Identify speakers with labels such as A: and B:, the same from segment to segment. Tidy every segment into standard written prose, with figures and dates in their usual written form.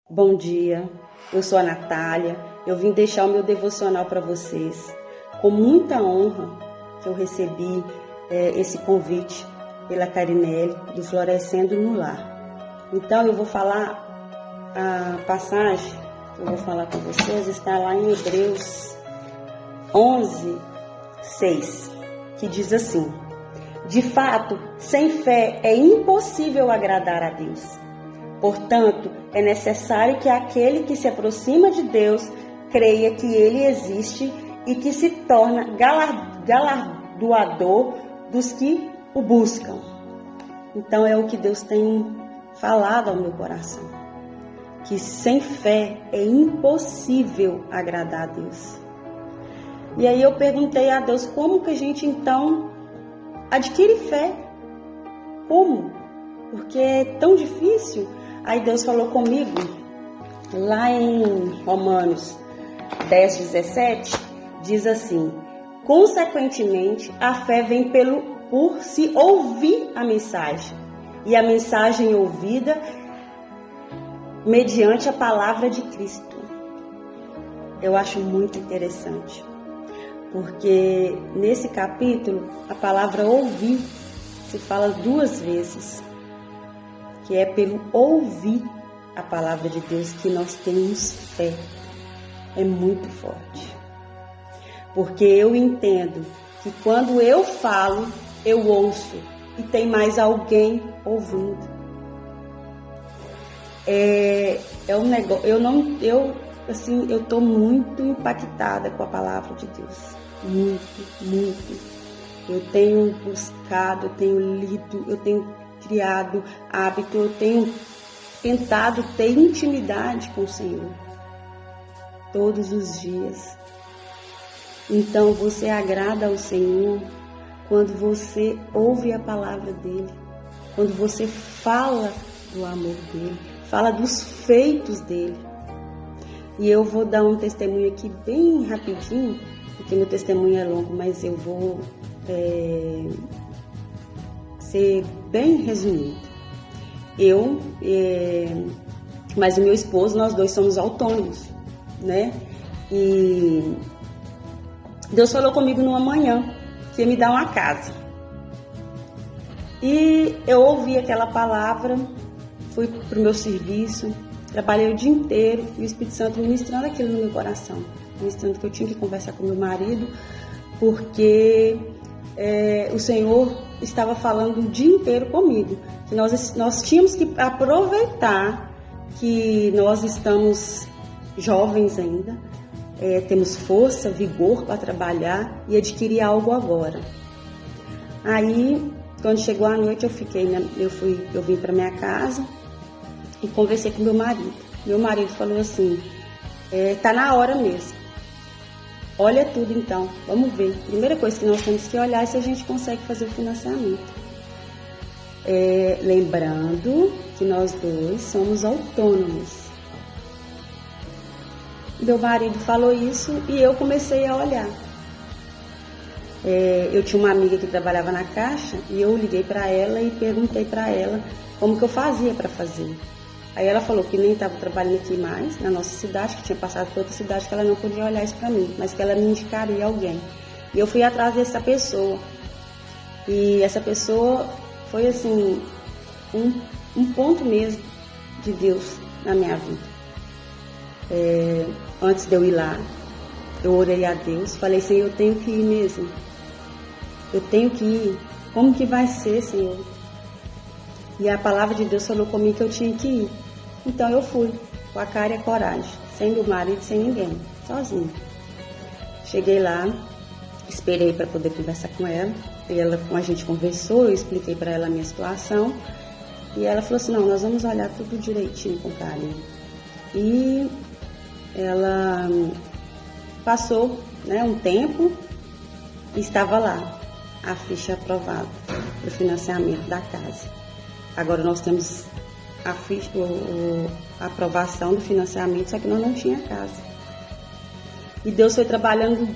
A: Bom dia, eu sou a Natália, eu vim deixar o meu devocional para vocês. Com muita honra que eu recebi esse convite pela Carinelli do Florescendo no Lar. Então eu vou falar, a passagem que eu vou falar com vocês está lá em Hebreus 11:6, que diz assim: de fato, sem fé é impossível agradar a Deus. Portanto, é necessário que aquele que se aproxima de Deus creia que Ele existe e que se torna galardoador dos que o buscam. Então é o que Deus tem falado ao meu coração, que sem fé é impossível agradar a Deus. E aí eu perguntei a Deus, como que a gente então adquire fé? Como? Porque é tão difícil. Aí Deus falou comigo, lá em Romanos 10:17, diz assim: consequentemente, a fé vem por se ouvir a mensagem, e a mensagem ouvida mediante a palavra de Cristo. Eu acho muito interessante, porque nesse capítulo, a palavra ouvir se fala 2 vezes, que é pelo ouvir a palavra de Deus que nós temos fé. É muito forte. Porque eu entendo que quando eu falo, eu ouço e tem mais alguém ouvindo. É um negócio, eu tô muito impactada com a palavra de Deus. Muito. Eu tenho buscado, eu tenho lido, eu tenho criado hábito, eu tenho tentado ter intimidade com o Senhor todos os dias. Então você agrada ao Senhor quando você ouve a palavra dele, quando você fala do amor dele, fala dos feitos dele. E eu vou dar um testemunho aqui bem rapidinho, porque meu testemunho é longo, mas eu vou ser bem resumido. Mas o meu esposo, nós dois somos autônomos, né? E Deus falou comigo numa manhã que ia me dar uma casa. E eu ouvi aquela palavra, fui pro meu serviço, trabalhei o dia inteiro, e o Espírito Santo ministrando aquilo no meu coração, ministrando que eu tinha que conversar com meu marido, porque o Senhor estava falando o dia inteiro comigo, que nós tínhamos que aproveitar que nós estamos jovens ainda, temos força, vigor para trabalhar e adquirir algo agora. Aí, quando chegou a noite, eu vim para minha casa e conversei com meu marido. Meu marido falou assim: tá na hora mesmo. Olha tudo então, vamos ver. Primeira coisa que nós temos que olhar é se a gente consegue fazer o financiamento. Lembrando que nós dois somos autônomos. Meu marido falou isso e eu comecei a olhar. Eu tinha uma amiga que trabalhava na Caixa e eu liguei para ela e perguntei para ela como que eu fazia para fazer. Aí ela falou que nem estava trabalhando aqui mais, na nossa cidade, que tinha passado por outra cidade, que ela não podia olhar isso para mim, mas que ela me indicaria alguém. E eu fui atrás dessa pessoa. E essa pessoa foi assim, um ponto mesmo de Deus na minha vida. Antes de eu ir lá, eu orei a Deus, falei: Senhor, eu tenho que ir mesmo. Eu tenho que ir. Como que vai ser, Senhor? E a palavra de Deus falou comigo que eu tinha que ir. Então eu fui, com a cara e a coragem, sem meu marido, sem ninguém, sozinha. Cheguei lá, esperei para poder conversar com ela. E ela, como a gente conversou, eu expliquei para ela a minha situação. E ela falou assim: não, nós vamos olhar tudo direitinho com carinho. E ela passou, um tempo e estava lá a ficha aprovada para o financiamento da casa. Agora nós temos a ficha, a aprovação do financiamento, só que nós não tinha casa. E Deus foi trabalhando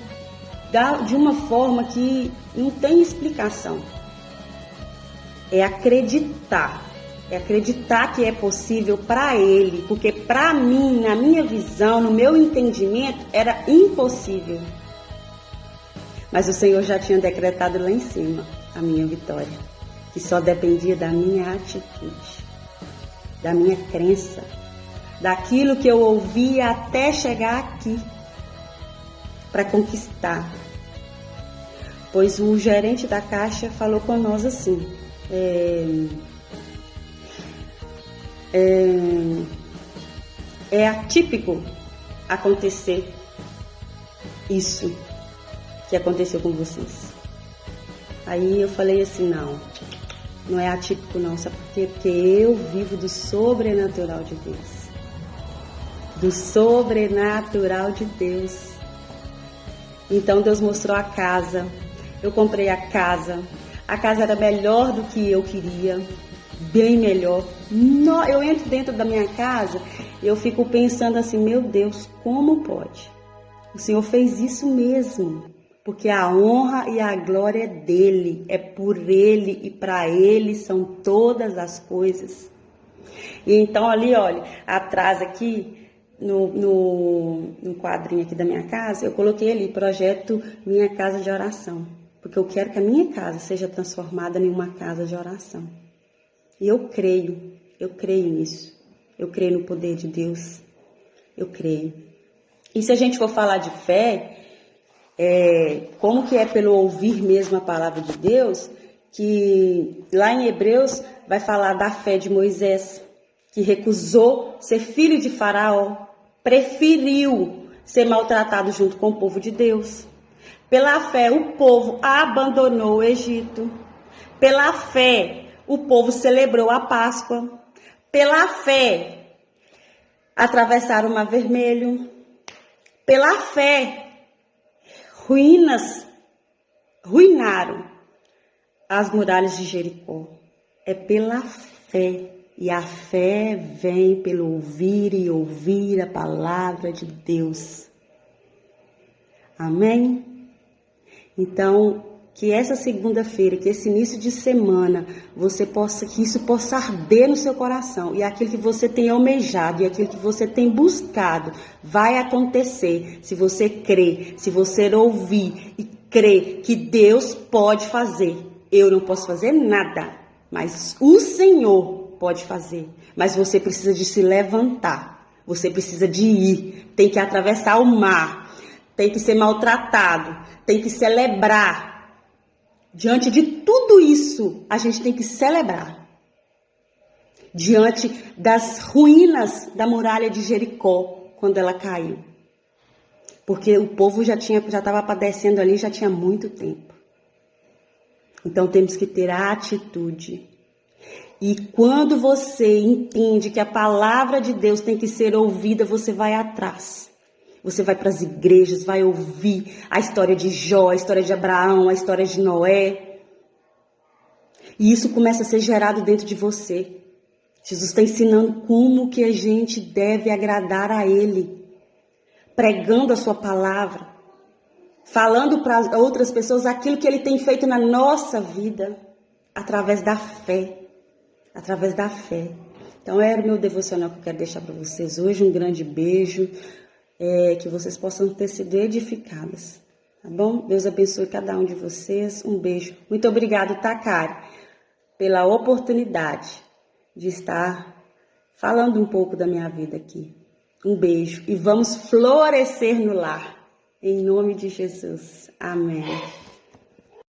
A: de uma forma que não tem explicação. É acreditar que é possível para Ele, porque para mim, na minha visão, no meu entendimento, era impossível. Mas o Senhor já tinha decretado lá em cima a minha vitória, que só dependia da minha atitude, da minha crença, daquilo que eu ouvia até chegar aqui, para conquistar. Pois o gerente da Caixa falou com nós assim, é atípico acontecer isso que aconteceu com vocês. Aí eu falei assim, não é atípico não, sabe por quê? Porque eu vivo do sobrenatural de Deus. Do sobrenatural de Deus. Então Deus mostrou a casa, eu comprei a casa era melhor do que eu queria, bem melhor. Eu entro dentro da minha casa e eu fico pensando assim, meu Deus, como pode? O Senhor fez isso mesmo, porque a honra e a glória é dele, é por ele e para ele são todas as coisas. E então ali, olha, atrás aqui, no quadrinho aqui da minha casa, eu coloquei ali, projeto Minha Casa de Oração, porque eu quero que a minha casa seja transformada em uma casa de oração. E eu creio nisso, eu creio no poder de Deus, eu creio. E se a gente for falar de fé, como que é pelo ouvir mesmo a palavra de Deus, que lá em Hebreus vai falar da fé de Moisés, que recusou ser filho de Faraó, preferiu ser maltratado junto com o povo de Deus. Pela fé, o povo abandonou o Egito. Pela fé, o povo celebrou a Páscoa. Pela fé, atravessaram o Mar Vermelho. Pela fé, ruinaram as muralhas de Jericó. É pela fé. E a fé vem pelo ouvir e ouvir a palavra de Deus. Amém? Então, que essa segunda-feira, que esse início de semana, que isso possa arder no seu coração. E aquilo que você tem almejado, e aquilo que você tem buscado, vai acontecer. Se você crer, se você ouvir e crer que Deus pode fazer. Eu não posso fazer nada, mas o Senhor pode fazer, mas você precisa de se levantar, você precisa de ir, tem que atravessar o mar, tem que ser maltratado, tem que celebrar. Diante de tudo isso, a gente tem que celebrar. Diante das ruínas da muralha de Jericó, quando ela caiu. Porque o povo já estava padecendo ali, já tinha muito tempo. Então temos que ter a atitude. E quando você entende que a palavra de Deus tem que ser ouvida, você vai atrás. Você vai para as igrejas, vai ouvir a história de Jó, a história de Abraão, a história de Noé. E isso começa a ser gerado dentro de você. Jesus está ensinando como que a gente deve agradar a Ele. Pregando a sua palavra. Falando para outras pessoas aquilo que Ele tem feito na nossa vida. Através da fé. Através da fé. Então era o meu devocional que eu quero deixar para vocês hoje. Um grande beijo. Que vocês possam ter sido edificadas. Tá bom? Deus abençoe cada um de vocês. Um beijo. Muito obrigado, Takari, pela oportunidade de estar falando um pouco da minha vida aqui. Um beijo. E vamos florescer no lar. Em nome de Jesus. Amém.